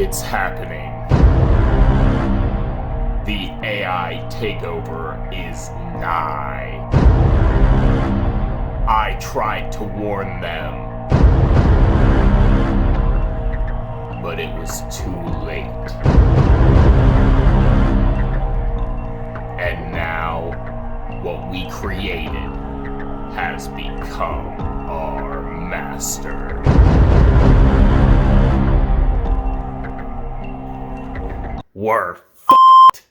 It's happening. The AI takeover is nigh. I tried to warn them, but it was too late. And now, what we created has become our master. We're f***ed.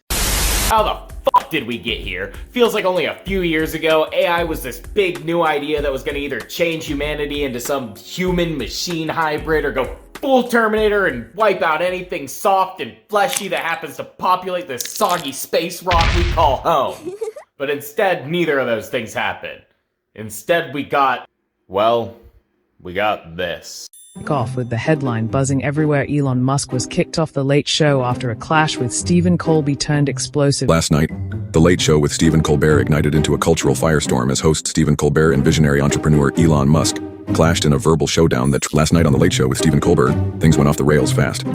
How the fuck did we get here? Feels like only a few years ago, AI was this big new idea that was gonna either change humanity into some human-machine hybrid or go full Terminator and wipe out anything soft and fleshy that happens to populate this soggy space rock we call home. But instead, neither of those things happened. Instead, we got this. Off with the headline buzzing everywhere. Elon Musk was kicked off The Late Show after a clash with Stephen Colbert turned explosive. Last night, The Late Show with Stephen Colbert ignited into a cultural firestorm as host Stephen Colbert and visionary entrepreneur Elon Musk clashed in a verbal showdown that last night on The Late Show with Stephen Colbert, things went off the rails fast.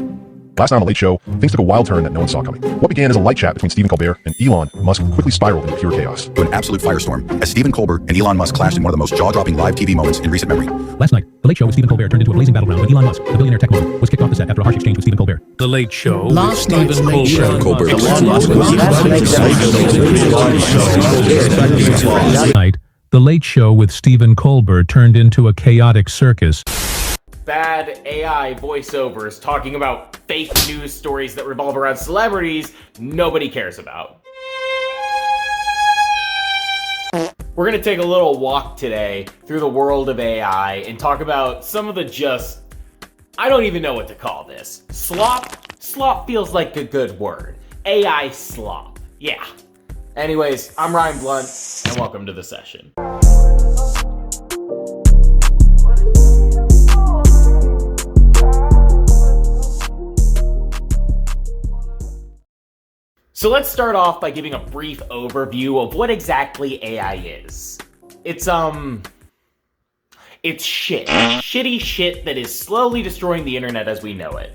Last night on The Late Show, things took a wild turn that no one saw coming. What began as a light chat between Stephen Colbert and Elon Musk quickly spiraled into pure chaos. To an absolute firestorm, as Stephen Colbert and Elon Musk clashed in one of the most jaw-dropping live TV moments in recent memory. Last night, The Late Show with Stephen Colbert turned into a blazing battleground when Elon Musk, the billionaire tech mogul, was kicked off the set after a harsh exchange with Stephen Colbert. The Late Show Last with Stephen Colbert. Last night, The Late Show with Stephen Colbert turned into a chaotic circus. Bad AI voiceovers talking about fake news stories that revolve around celebrities nobody cares about. We're gonna take a little walk today through the world of AI and talk about some of the I don't even know what to call this. Slop? Slop feels like a good word. AI slop. Yeah. Anyways, I'm Ryan Blunt, and welcome to the session. So let's start off by giving a brief overview of what exactly AI is. It's shit. Shitty shit that is slowly destroying the internet as we know it.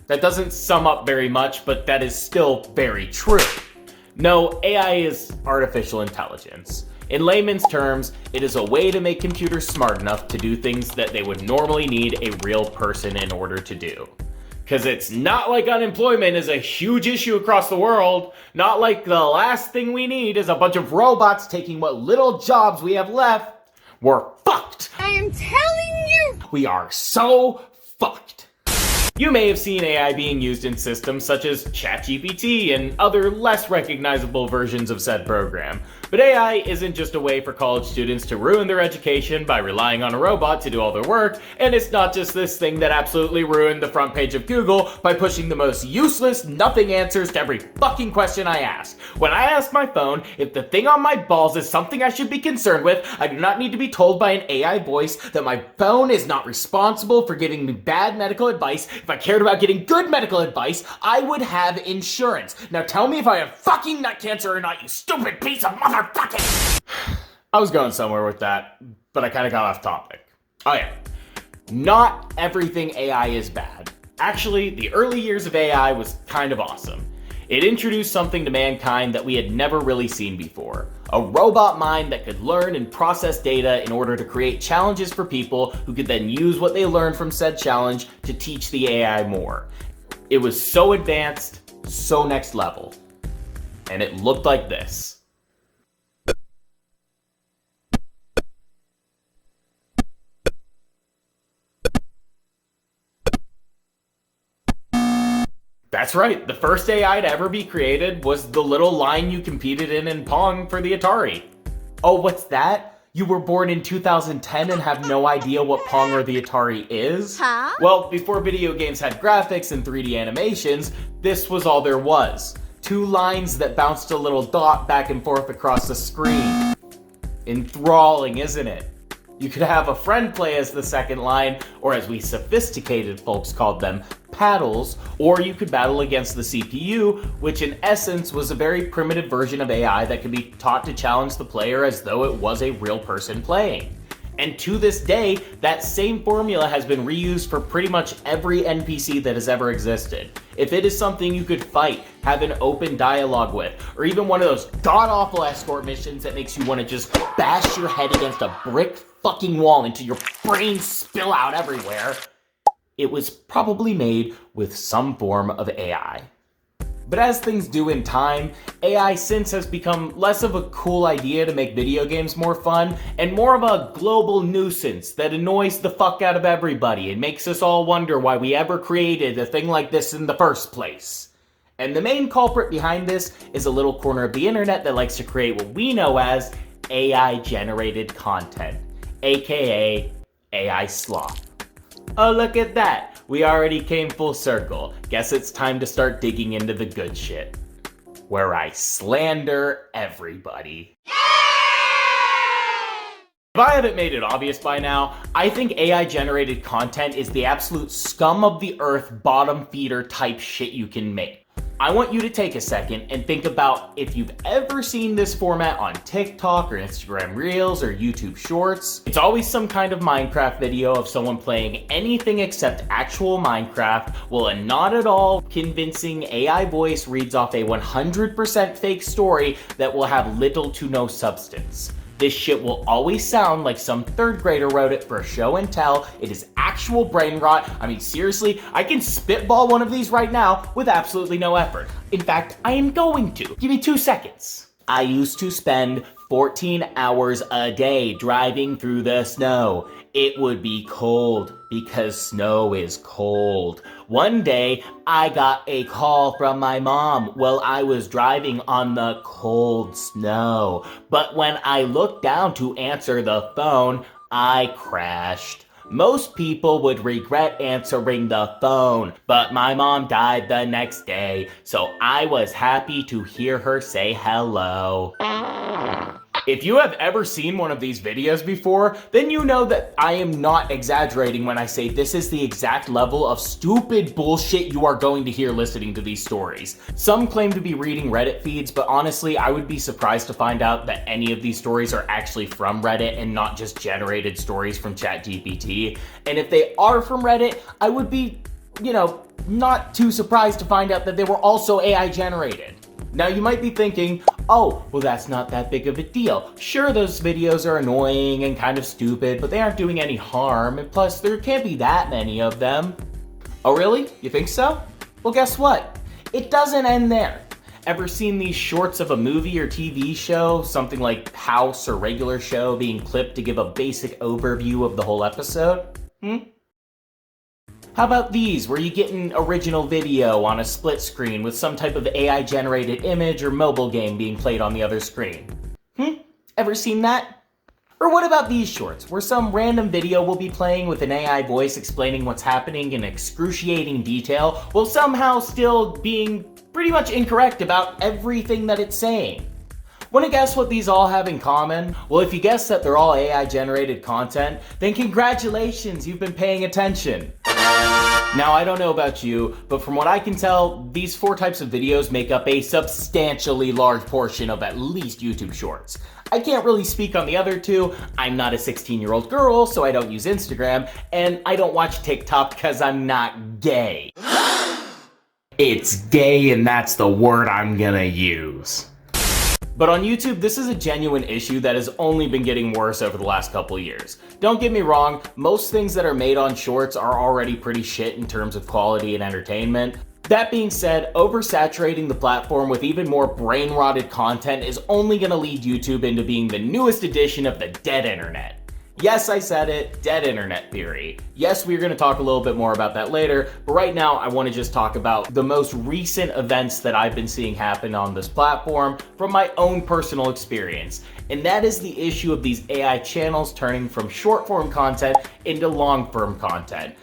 That doesn't sum up very much, but that is still very true. No, AI is artificial intelligence. In layman's terms, it is a way to make computers smart enough to do things that they would normally need a real person in order to do. Because it's not like unemployment is a huge issue across the world. Not like the last thing we need is a bunch of robots taking what little jobs we have left. We're fucked. I am telling you. We are so fucked. You may have seen AI being used in systems such as ChatGPT and other less recognizable versions of said program. But AI isn't just a way for college students to ruin their education by relying on a robot to do all their work, and it's not just this thing that absolutely ruined the front page of Google by pushing the most useless, nothing answers to every fucking question I ask. When I ask my phone if the thing on my balls is something I should be concerned with, I do not need to be told by an AI voice that my phone is not responsible for giving me bad medical advice. If I cared about getting good medical advice, I would have insurance. Now tell me if I have fucking nut cancer or not, you stupid piece of motherfucking. I was going somewhere with that, but I kind of got off topic. Oh yeah, not everything AI is bad. Actually, the early years of AI was kind of awesome. It introduced something to mankind that we had never really seen before. A robot mind that could learn and process data in order to create challenges for people who could then use what they learned from said challenge to teach the AI more. It was so advanced, so next level. And it looked like this. That's right, the first AI to ever be created was the little line you competed in Pong for the Atari. Oh, what's that? You were born in 2010 and have no idea what Pong or the Atari is? Huh? Well, before video games had graphics and 3D animations, this was all there was. Two lines that bounced a little dot back and forth across the screen. Enthralling, isn't it? You could have a friend play as the second line, or as we sophisticated folks called them, paddles, or you could battle against the CPU, which in essence was a very primitive version of AI that could be taught to challenge the player as though it was a real person playing. And to this day, that same formula has been reused for pretty much every NPC that has ever existed. If it is something you could fight, have an open dialogue with, or even one of those god-awful escort missions that makes you want to just bash your head against a brick fucking wall until your brains spill out everywhere, it was probably made with some form of AI. But as things do in time, AI since has become less of a cool idea to make video games more fun, and more of a global nuisance that annoys the fuck out of everybody and makes us all wonder why we ever created a thing like this in the first place. And the main culprit behind this is a little corner of the internet that likes to create what we know as AI-generated content, aka AI Slop. Oh, look at that. We already came full circle. Guess it's time to start digging into the good shit, where I slander everybody. If I haven't made it obvious by now, I think AI-generated content is the absolute scum of the earth, bottom feeder type shit you can make. I want you to take a second and think about if you've ever seen this format on TikTok or Instagram Reels or YouTube Shorts. It's always some kind of Minecraft video of someone playing anything except actual Minecraft, while a not at all convincing AI voice reads off a 100% fake story that will have little to no substance. This shit will always sound like some third grader wrote it for show and tell. It is actual brain rot. I mean, seriously, I can spitball one of these right now with absolutely no effort. In fact, I am going to. Give me 2 seconds. I used to spend 14 hours a day driving through the snow. It would be cold because snow is cold. One day, I got a call from my mom while I was driving on the cold snow. But when I looked down to answer the phone, I crashed. Most people would regret answering the phone, but my mom died the next day, so I was happy to hear her say hello. If you have ever seen one of these videos before, then you know that I am not exaggerating when I say this is the exact level of stupid bullshit you are going to hear listening to these stories. Some claim to be reading Reddit feeds, but honestly, I would be surprised to find out that any of these stories are actually from Reddit and not just generated stories from ChatGPT. And if they are from Reddit, I would be, not too surprised to find out that they were also AI generated. Now you might be thinking, oh, well that's not that big of a deal. Sure, those videos are annoying and kind of stupid, but they aren't doing any harm, and plus there can't be that many of them. Oh really? You think so? Well guess what? It doesn't end there. Ever seen these shorts of a movie or TV show, something like House or Regular Show, being clipped to give a basic overview of the whole episode? How about these, where you get an original video on a split screen with some type of AI-generated image or mobile game being played on the other screen? Ever seen that? Or what about these shorts, where some random video will be playing with an AI voice explaining what's happening in excruciating detail, while somehow still being pretty much incorrect about everything that it's saying? Want to guess what these all have in common? Well, if you guess that they're all AI-generated content, then congratulations, you've been paying attention. Now, I don't know about you, but from what I can tell, these 4 types of videos make up a substantially large portion of at least YouTube Shorts. I can't really speak on the other 2. I'm not a 16-year-old girl, so I don't use Instagram, and I don't watch TikTok because I'm not gay. It's gay, and that's the word I'm gonna use. But on YouTube, this is a genuine issue that has only been getting worse over the last couple years. Don't get me wrong, most things that are made on Shorts are already pretty shit in terms of quality and entertainment. That being said, oversaturating the platform with even more brain-rotted content is only gonna lead YouTube into being the newest edition of the dead internet. Yes, I said it, dead internet theory. Yes, we're gonna talk a little bit more about that later, but right now I wanna just talk about the most recent events that I've been seeing happen on this platform from my own personal experience. And that is the issue of these AI channels turning from short form content into long form content.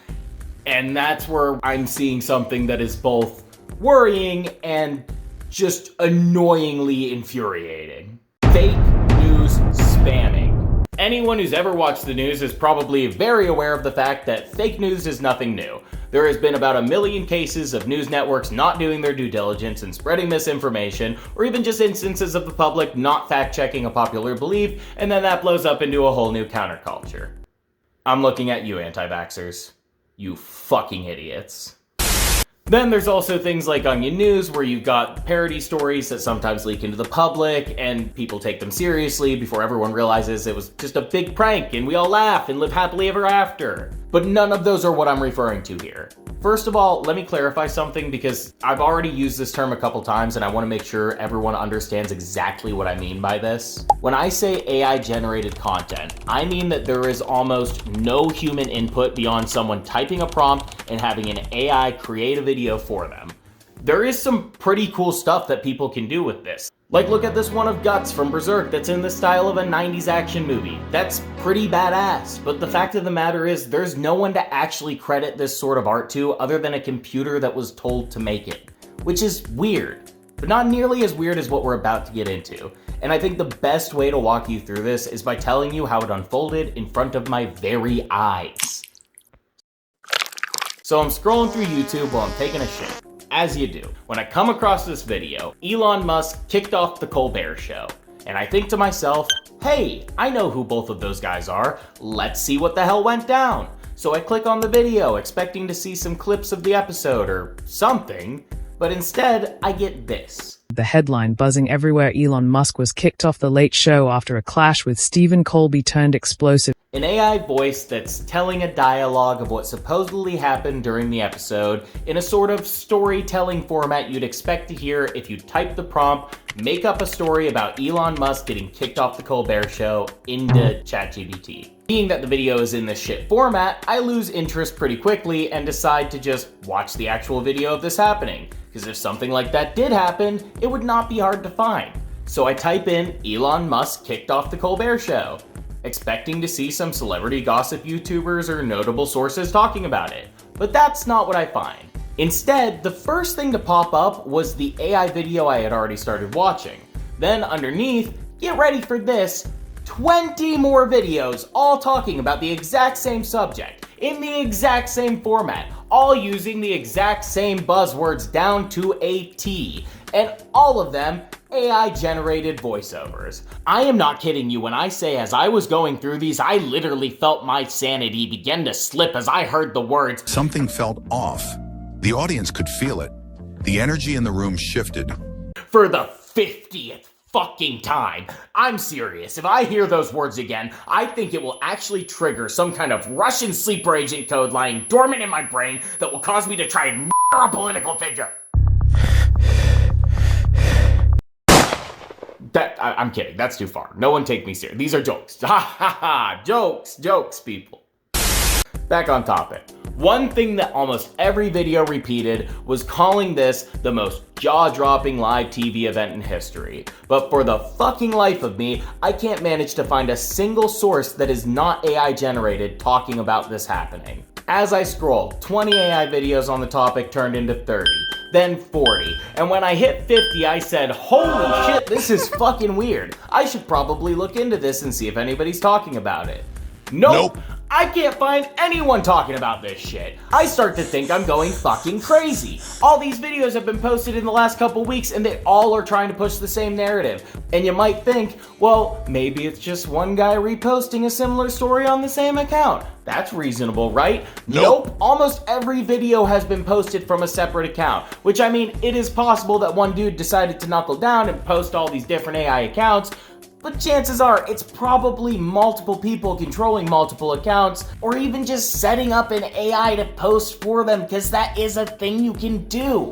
And that's where I'm seeing something that is both worrying and just annoyingly infuriating. Fake news spamming. Anyone who's ever watched the news is probably very aware of the fact that fake news is nothing new. There has been about 1 million cases of news networks not doing their due diligence and spreading misinformation, or even just instances of the public not fact-checking a popular belief, and then that blows up into a whole new counterculture. I'm looking at you, anti-vaxxers. You fucking idiots. Then there's also things like Onion News, where you've got parody stories that sometimes leak into the public, and people take them seriously before everyone realizes it was just a big prank, and we all laugh and live happily ever after. But none of those are what I'm referring to here. First of all, let me clarify something, because I've already used this term a couple times and I want to make sure everyone understands exactly what I mean by this. When I say AI generated content, I mean that there is almost no human input beyond someone typing a prompt and having an AI create a video for them. There is some pretty cool stuff that people can do with this. Like, look at this one of Guts from Berserk that's in the style of a 90s action movie. That's pretty badass, but the fact of the matter is there's no one to actually credit this sort of art to other than a computer that was told to make it, which is weird, but not nearly as weird as what we're about to get into. And I think the best way to walk you through this is by telling you how it unfolded in front of my very eyes. So I'm scrolling through YouTube while I'm taking a shit. As you do, when I come across this video, Elon Musk kicked off the Colbert Show. And I think to myself, hey, I know who both of those guys are. Let's see what the hell went down. So I click on the video, expecting to see some clips of the episode or something, but instead I get this. The headline buzzing everywhere: Elon Musk was kicked off The Late Show after a clash with Stephen Colbert turned explosive. An AI voice that's telling a dialogue of what supposedly happened during the episode in a sort of storytelling format you'd expect to hear if you type the prompt, make up a story about Elon Musk getting kicked off the Colbert Show into ChatGPT. Being that the video is in this shit format, I lose interest pretty quickly and decide to just watch the actual video of this happening. Because if something like that did happen, it would not be hard to find. So I type in Elon Musk kicked off the Colbert Show, expecting to see some celebrity gossip YouTubers or notable sources talking about it. But that's not what I find. Instead, the first thing to pop up was the AI video I had already started watching. Then underneath, get ready for this, 20 more videos all talking about the exact same subject, in the exact same format, all using the exact same buzzwords down to a T, and all of them AI-generated voiceovers. I am not kidding you when I say as I was going through these, I literally felt my sanity begin to slip as I heard the words, Something felt off. The audience could feel it. The energy in the room shifted. for the 50th fucking time. I'm serious. If I hear those words again, I think it will actually trigger some kind of Russian sleeper agent code lying dormant in my brain that will cause me to try and murder a political figure. I'm kidding. That's too far. No one take me serious. These are jokes. Ha ha ha. Jokes, people. Back on topic. One thing that almost every video repeated was calling this the most jaw-dropping live TV event in history. But for the fucking life of me, I can't manage to find a single source that is not AI generated talking about this happening. As I scrolled, 20 AI videos on the topic turned into 30, then 40, and when I hit 50, I said, holy shit, this is fucking weird. I should probably look into this and see if anybody's talking about it. Nope. I can't find anyone talking about this shit. I start to think I'm going fucking crazy. All these videos have been posted in the last couple weeks and they all are trying to push the same narrative. And you might think, well, maybe it's just one guy reposting a similar story on the same account. That's reasonable, right? Nope. Almost every video has been posted from a separate account, which I mean, it is possible that one dude decided to knuckle down and post all these different AI accounts, but chances are it's probably multiple people controlling multiple accounts, or even just setting up an AI to post for them, because that is a thing you can do.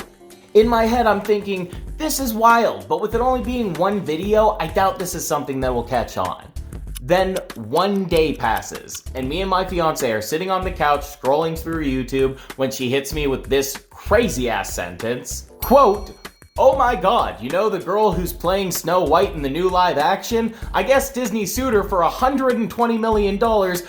In my head, I'm thinking, this is wild, but with it only being one video, I doubt this is something that will catch on. Then one day passes, and me and my fiance are sitting on the couch scrolling through YouTube when she hits me with this crazy ass sentence, quote, "Oh my god, you know the girl who's playing Snow White in the new live action? I guess Disney sued her for $120 million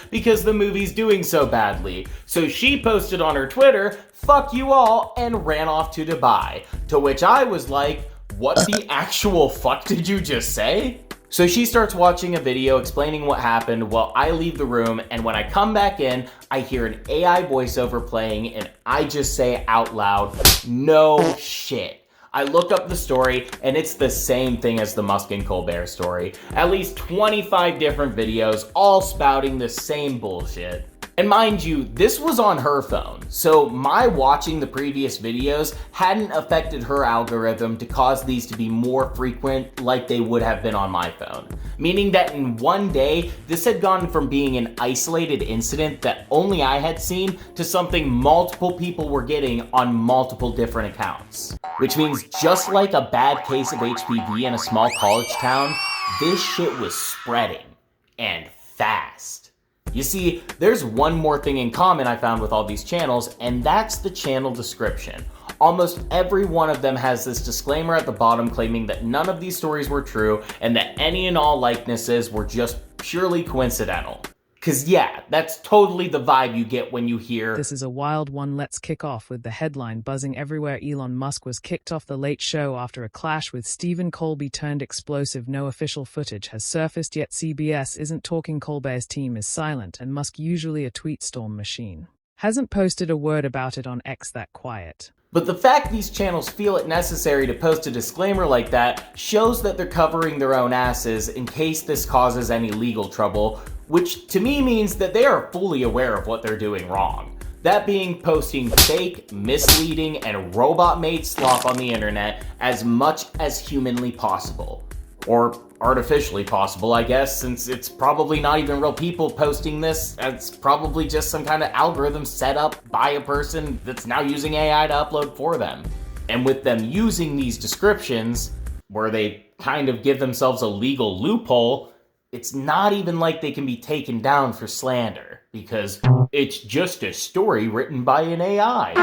because the movie's doing so badly. So she posted on her Twitter, 'Fuck you all,' and ran off to Dubai." To which I was like, what the actual fuck did you just say? So she starts watching a video explaining what happened while I leave the room, and when I come back in, I hear an AI voiceover playing, and I just say out loud, no shit. I look up the story, and it's the same thing as the Musk and Colbert story. At least 25 different videos, all spouting the same bullshit. And mind you, this was on her phone, so my watching the previous videos hadn't affected her algorithm to cause these to be more frequent like they would have been on my phone. Meaning that in one day, this had gone from being an isolated incident that only I had seen to something multiple people were getting on multiple different accounts. Which means just like a bad case of HPV in a small college town, this shit was spreading. And fast. You see, there's one more thing in common I found with all these channels, and that's the channel description. Almost every one of them has this disclaimer at the bottom claiming that none of these stories were true and that any and all likenesses were just purely coincidental. Cause yeah, that's totally the vibe you get when you hear, This is a wild one. Let's kick off with the headline buzzing everywhere. Elon Musk was kicked off The Late Show after a clash with Stephen Colbert turned explosive. No official footage has surfaced yet. CBS isn't talking. Colbert's team is silent, and Musk, usually a tweet storm machine, hasn't posted a word about it on X. That quiet. But the fact these channels feel it necessary to post a disclaimer like that shows that they're covering their own asses in case this causes any legal trouble, which to me means that they are fully aware of what they're doing wrong. That being posting fake, misleading, and robot-made slop on the internet as much as humanly possible. Or artificially possible, I guess, since it's probably not even real people posting this. It's probably just some kind of algorithm set up by a person that's now using AI to upload for them. And with them using these descriptions, where they kind of give themselves a legal loophole, it's not even like they can be taken down for slander, because it's just a story written by an AI.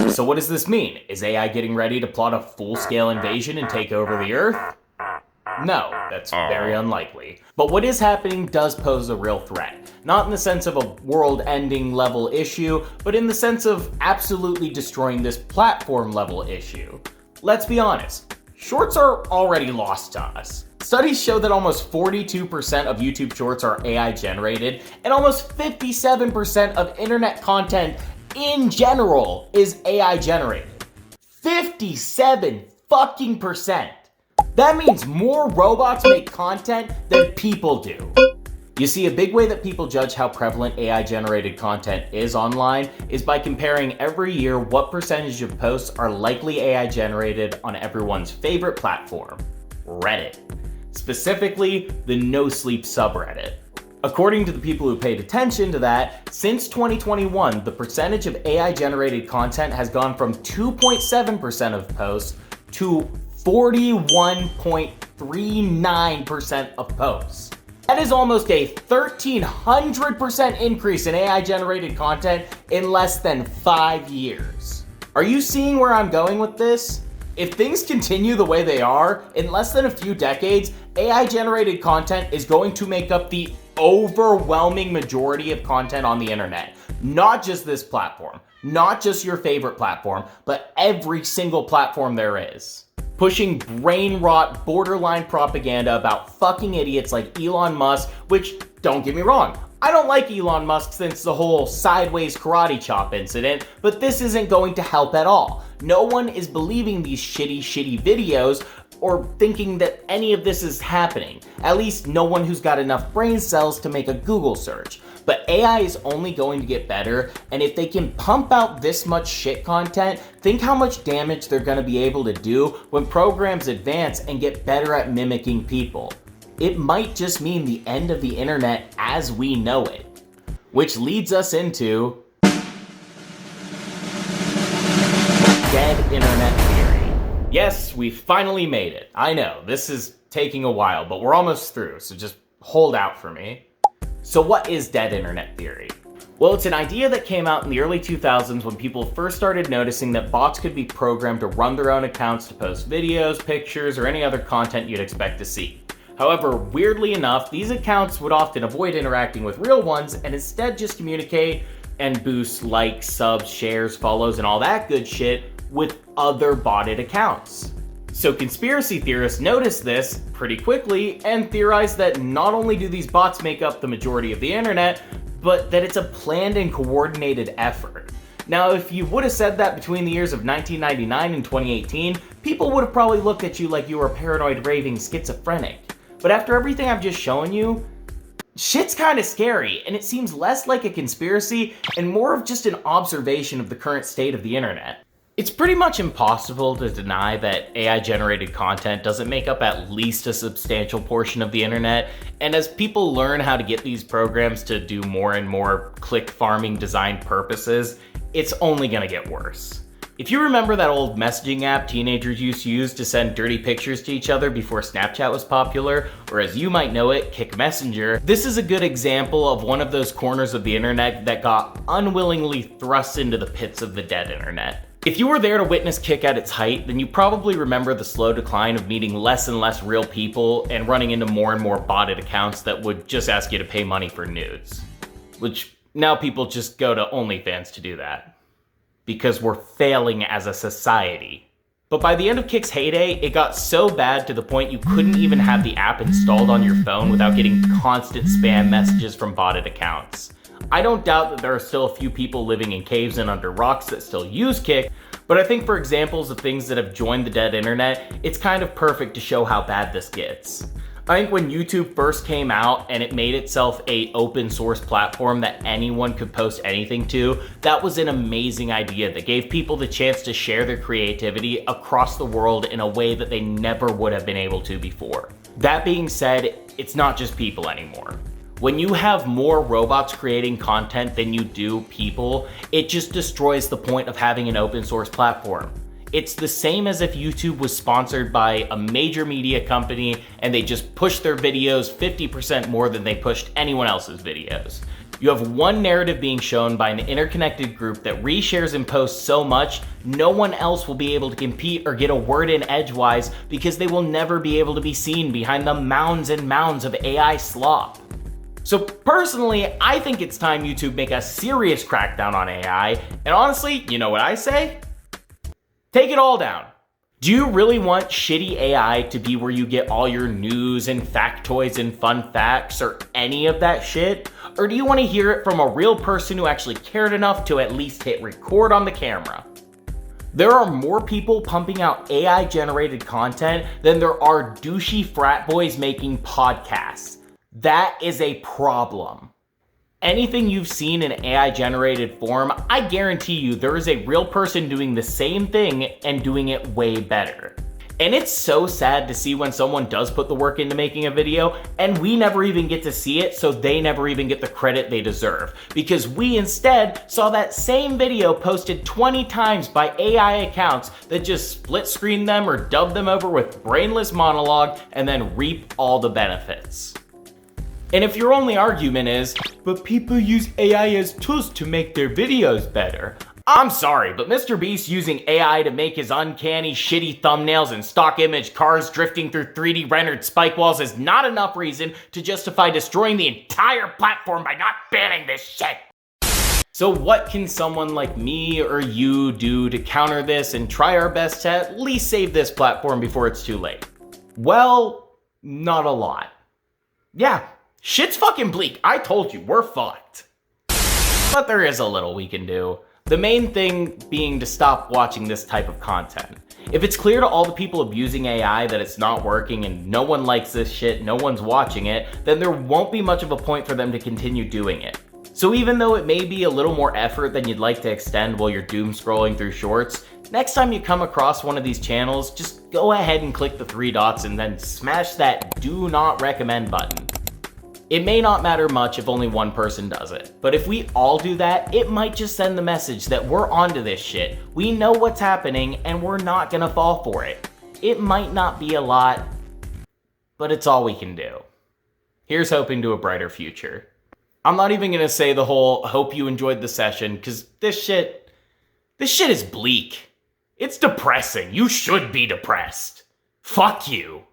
So what does this mean? Is AI getting ready to plot a full-scale invasion and take over the Earth? No, that's very unlikely. But what is happening does pose a real threat. Not in the sense of a world-ending level issue, but in the sense of absolutely destroying this platform level issue. Let's be honest, shorts are already lost to us. Studies show that almost 42% of YouTube shorts are AI generated, and almost 57% of internet content in general is AI generated. 57 fucking percent. That means more robots make content than people do. You see, a big way that people judge how prevalent AI generated content is online is by comparing every year what percentage of posts are likely AI generated on everyone's favorite platform, Reddit. Specifically, the No Sleep subreddit. According to the people who paid attention to that, since 2021, the percentage of AI-generated content has gone from 2.7% of posts to 41.39% of posts. That is almost a 1,300% increase in AI-generated content in less than 5 years. Are you seeing where I'm going with this? If things continue the way they are, in less than a few decades, AI-generated content is going to make up the overwhelming majority of content on the internet. Not just this platform, not just your favorite platform, but every single platform there is. Pushing brain rot, borderline propaganda about fucking idiots like Elon Musk, which, don't get me wrong, I don't like Elon Musk since the whole sideways karate chop incident, but this isn't going to help at all. No one is believing these shitty videos or thinking that any of this is happening. At least no one who's got enough brain cells to make a Google search. But AI is only going to get better, and if they can pump out this much shit content, think how much damage they're gonna be able to do when programs advance and get better at mimicking people. It might just mean the end of the internet as we know it. Which leads us into dead internet theory. Yes, we finally made it. I know, this is taking a while, but we're almost through, so just hold out for me. So what is dead internet theory? Well, it's an idea that came out in the early 2000s when people first started noticing that bots could be programmed to run their own accounts to post videos, pictures, or any other content you'd expect to see. However, weirdly enough, these accounts would often avoid interacting with real ones and instead just communicate and boost likes, subs, shares, follows, and all that good shit with other botted accounts. So conspiracy theorists noticed this pretty quickly and theorized that not only do these bots make up the majority of the internet, but that it's a planned and coordinated effort. Now, if you would have said that between the years of 1999 and 2018, people would have probably looked at you like you were a paranoid raving schizophrenic. But after everything I've just shown you, shit's kinda scary, and it seems less like a conspiracy and more of just an observation of the current state of the internet. It's pretty much impossible to deny that AI-generated content doesn't make up at least a substantial portion of the internet, and as people learn how to get these programs to do more and more click farming design purposes, it's only gonna get worse. If you remember that old messaging app teenagers used to use to send dirty pictures to each other before Snapchat was popular, or as you might know it, Kick Messenger, this is a good example of one of those corners of the internet that got unwillingly thrust into the pits of the dead internet. If you were there to witness Kick at its height, then you probably remember the slow decline of meeting less and less real people and running into more and more botted accounts that would just ask you to pay money for nudes. Which now people just go to OnlyFans to do that. Because we're failing as a society. But by the end of Kick's heyday, it got so bad to the point you couldn't even have the app installed on your phone without getting constant spam messages from botted accounts. I don't doubt that there are still a few people living in caves and under rocks that still use Kick, but I think for examples of things that have joined the dead internet, it's kind of perfect to show how bad this gets. I think when YouTube first came out and it made itself a open source platform that anyone could post anything to, that was an amazing idea that gave people the chance to share their creativity across the world in a way that they never would have been able to before. That being said, it's not just people anymore. When you have more robots creating content than you do people, it just destroys the point of having an open source platform. It's the same as if YouTube was sponsored by a major media company and they just pushed their videos 50% more than they pushed anyone else's videos. You have one narrative being shown by an interconnected group that reshares and posts so much, no one else will be able to compete or get a word in edgewise because they will never be able to be seen behind the mounds and mounds of AI slop. So personally, I think it's time YouTube make a serious crackdown on AI, and honestly, you know what I say? Take it all down. Do you really want shitty AI to be where you get all your news and factoids and fun facts or any of that shit? Or do you want to hear it from a real person who actually cared enough to at least hit record on the camera? There are more people pumping out AI-generated content than there are douchey frat boys making podcasts. That is a problem. Anything you've seen in AI-generated form, I guarantee you there is a real person doing the same thing and doing it way better. And it's so sad to see when someone does put the work into making a video and we never even get to see it, so they never even get the credit they deserve. Because we instead saw that same video posted 20 times by AI accounts that just split screen them or dub them over with brainless monologue and then reap all the benefits. And if your only argument is, but people use AI as tools to make their videos better. I'm sorry, but Mr. Beast using AI to make his uncanny, shitty thumbnails and stock image cars drifting through 3D rendered spike walls is not enough reason to justify destroying the entire platform by not banning this shit. So what can someone like me or you do to counter this and try our best to at least save this platform before it's too late? Well, not a lot. Yeah. Shit's fucking bleak. I told you, we're fucked. But there is a little we can do. The main thing being to stop watching this type of content. If it's clear to all the people abusing AI that it's not working and no one likes this shit, no one's watching it, then there won't be much of a point for them to continue doing it. So even though it may be a little more effort than you'd like to extend while you're doom scrolling through shorts, next time you come across one of these channels, just go ahead and click the 3 dots and then smash that do not recommend button. It may not matter much if only one person does it, but if we all do that, it might just send the message that we're onto this shit. We know what's happening and we're not gonna fall for it. It might not be a lot, but it's all we can do. Here's hoping to a brighter future. I'm not even gonna say the whole hope you enjoyed the session, because this shit is bleak. It's depressing. You should be depressed. Fuck you.